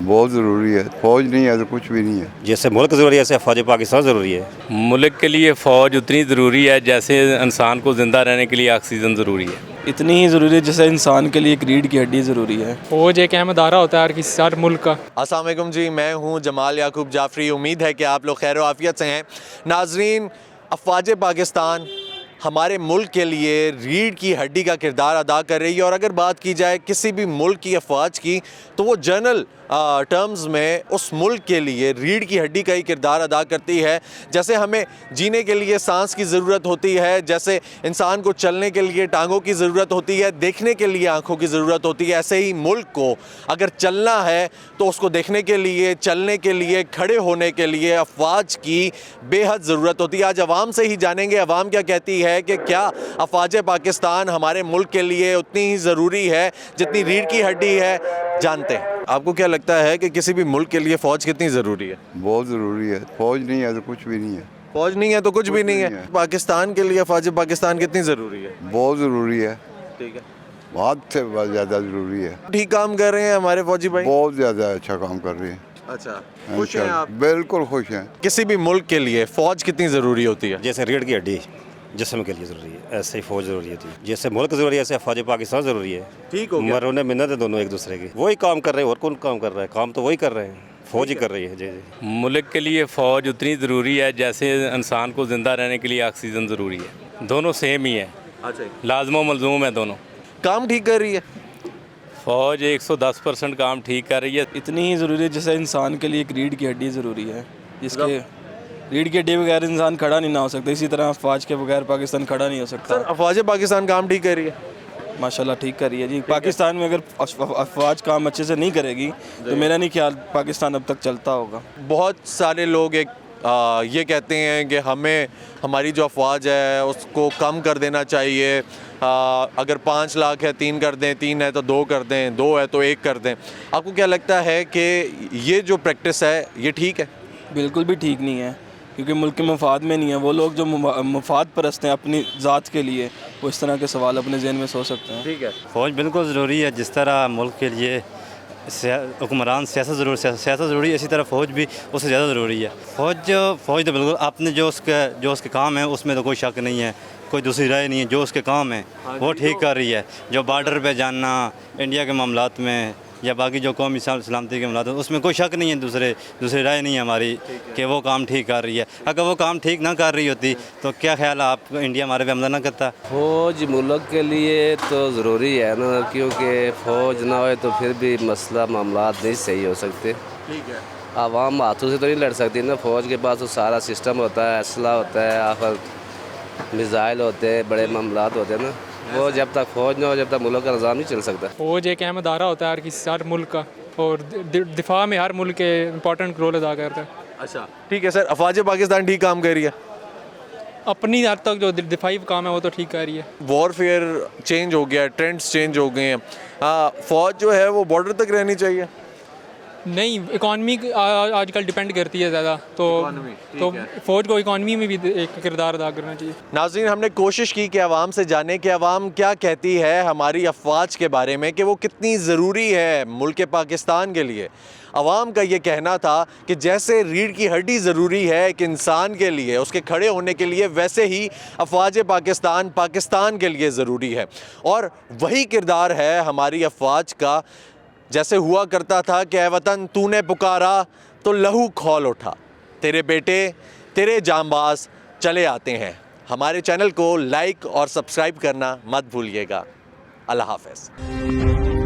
बहुत ज़रूरी है। फौज नहीं है तो कुछ भी नहीं है। जैसे मुल्क ज़रूरी है ऐसे फ़ौज पाकिस्तान ज़रूरी है। मुल्क के लिए फ़ौज उतनी ज़रूरी है जैसे इंसान को ज़िंदा रहने के लिए ऑक्सीजन ज़रूरी है। इतनी ही ज़रूरी है जैसे इंसान के लिए एक रीढ़ की हड्डी ज़रूरी है। फौज एक अहम अदारा होता है हर मुल्क का। अस्सलाम वालेकुम जी, मैं हूं जमाल याकूब जाफरी। उम्मीद है कि आप लोग खैर आफियत से हैं। नाजरीन, अफ़वाज पाकिस्तान हमारे मुल्क के लिए रीढ़ की हड्डी का किरदार अदा कर रही है। और अगर बात की जाए किसी भी मुल्क की अफ़वाज की तो वो जनरल टर्म्स में उस मुल्क के लिए रीढ़ की हड्डी का ही किरदार अदा करती है। जैसे हमें जीने के लिए सांस की ज़रूरत होती है, जैसे इंसान को चलने के लिए टांगों की ज़रूरत होती है, देखने के लिए आँखों की ज़रूरत होती है, ऐसे ही मुल्क को अगर चलना है तो उसको देखने के लिए, चलने के लिए, खड़े होने के लिए अफ़वाज की बेहद ज़रूरत होती है। आज अवाम से ही जानेंगे अवाम क्या कहती है कि क्या अफ़वाज पाकिस्तान हमारे मुल्क के लिए उतनी ही ज़रूरी है जितनी रीढ़ की हड्डी है। जानते हैं, आपको क्या लगता है कि किसी भी मुल्क के लिए फ़ौज कितनी ज़रूरी है? बहुत ज़रूरी है। फौज नहीं है तो कुछ भी नहीं है। फौज नहीं है तो कुछ भी नहीं है। पाकिस्तान के लिए फ़ौज पाकिस्तान कितनी ज़रूरी है? बहुत ज़रूरी है। ठीक है, बहुत से ज़्यादा ज़रूरी है। ठीक काम कर रहे हैं हमारे फौजी भाई? बहुत ज़्यादा अच्छा काम कर रहे हैं। अच्छा, खुश हैं आप? बिल्कुल खुश हैं। किसी भी मुल्क के लिए फ़ौज कितनी ज़रूरी होती है? जैसे रीढ़ की हड्डी जिस्म के लिए ज़रूरी है ऐसे ही फ़ौज ज़रूरी होती है। जैसे मुल्क ज़रूरी है ऐसे फ़ौज पाकिस्तान ज़रूरी है। ठीक हो गया। मरोने मिन्नत है दोनों एक दूसरे की। वही काम कर रहे हैं और कौन काम कर रहा है? काम तो वही कर रहे हैं, फ़ौज ही कर रही है। जी जी। मुल्क के लिए फ़ौज उतनी ज़रूरी है जैसे इंसान को ज़िंदा रहने के लिए ऑक्सीजन ज़रूरी है। दोनों सेम ही है। अच्छा, लाज़िम व मलज़ूम है दोनों। काम ठीक कर रही है? फ़ौज 110% काम ठीक कर रही है। इतनी ही ज़रूरी है जैसे इंसान के लिए एक रीढ़ की हड्डी ज़रूरी है, जिसके रीढ़ की हड्डी बगैर इंसान खड़ा नहीं ना हो सकता। इसी तरह अफ़वाज के बगैर पाकिस्तान खड़ा नहीं हो सकता। सर, अफ़वाज पाकिस्तान काम ठीक कर रही है? माशाल्लाह ठीक कर रही है जी। पाकिस्तान में अगर अफ़वाज काम अच्छे से नहीं करेगी तो मेरा नहीं ख्याल पाकिस्तान अब तक चलता होगा। बहुत सारे लोग ये कहते हैं कि हमें हमारी जो अफ़वाज है उसको कम कर देना चाहिए। अगर 5 लाख है 3 कर दें, 3 है तो 2 कर दें, 2 है तो 1 कर दें। आपको क्या लगता है कि ये जो प्रैक्टिस है ये ठीक है? बिल्कुल भी ठीक नहीं है, क्योंकि मुल्क के मफाद में नहीं है। वो लोग जो मफाद परस्त हैं अपनी ज़ात के लिए, वो इस तरह के सवाल अपने ज़हन में सोच सकते हैं। ठीक है, फ़ौज बिल्कुल ज़रूरी है। जिस तरह मुल्क के लिए हुक्मरान सियासत ज़रूरी है, इसी तरह फ़ौज भी उससे ज़्यादा ज़रूरी है। फ़ौज तो बिल्कुल आपने जो उसके काम है उसमें तो कोई शक नहीं है, कोई दूसरी राय नहीं है। जो उसके काम है वो ठीक कर रही है। जो बॉर्डर पे जाना, इंडिया के मामलात में या बाकी जो कौमी सलामती के मामलात, उसमें कोई शक नहीं है, दूसरी राय नहीं है हमारी कि वो काम ठीक कर रही है। अगर वो काम ठीक ना कर रही होती तो क्या ख्याल है आप, इंडिया हमारे पे हमला ना करता? फ़ौज मुल्क के लिए तो ज़रूरी है ना, क्योंकि फ़ौज ना हो तो फिर भी मसला मामलात नहीं सही हो सकते। ठीक है। आवाम हाथों से तो नहीं लड़ सकती ना। फ़ौज के पास तो सारा सिस्टम होता है, असला होता है, आखिर मिज़ाइल होते हैं, बड़े मामलात होते हैं ना। वो जब तक फ़ौज ना हो जब तक मुल्क का निज़ाम नहीं चल सकता। फौज एक अहम अदारा होता है हर मुल्क का, और दिफा में हर मुल्क के इंपॉर्टेंट रोल अदा करता है। अच्छा, ठीक है सर, अफ़वाज पाकिस्तान ठीक काम कर रही है? अपनी हद तक जो दिफाई काम है वो तो ठीक कर रही है। वॉरफेयर चेंज हो गया, ट्रेंड्स चेंज हो गए हैं। फ़ौज जो है वो बॉर्डर तक रहनी चाहिए? नहीं, इकॉनमी आजकल डिपेंड करती है ज़्यादा, तो फ़ौज को इकॉनमी में भी एक किरदार अदा करना चाहिए। नाज़रीन, हमने कोशिश की कि आवाम से जाने कि आवाम क्या कहती है हमारी अफ़वाज के बारे में, कि वो कितनी ज़रूरी है मुल्क पाकिस्तान के लिए। आवाम का ये कहना था कि जैसे रीढ़ की हड्डी ज़रूरी है एक इंसान के लिए, उसके खड़े होने के लिए, वैसे ही अफ़वाज पाकिस्तान के लिए ज़रूरी है। और वही किरदार है हमारी अफ़वाज का। जैसे हुआ करता था कि ऐ वतन तूने पुकारा तो लहू खौल उठा, तेरे बेटे तेरे जांबाज चले आते हैं। हमारे चैनल को लाइक और सब्सक्राइब करना मत भूलिएगा। अल्लाह हाफ़िज़।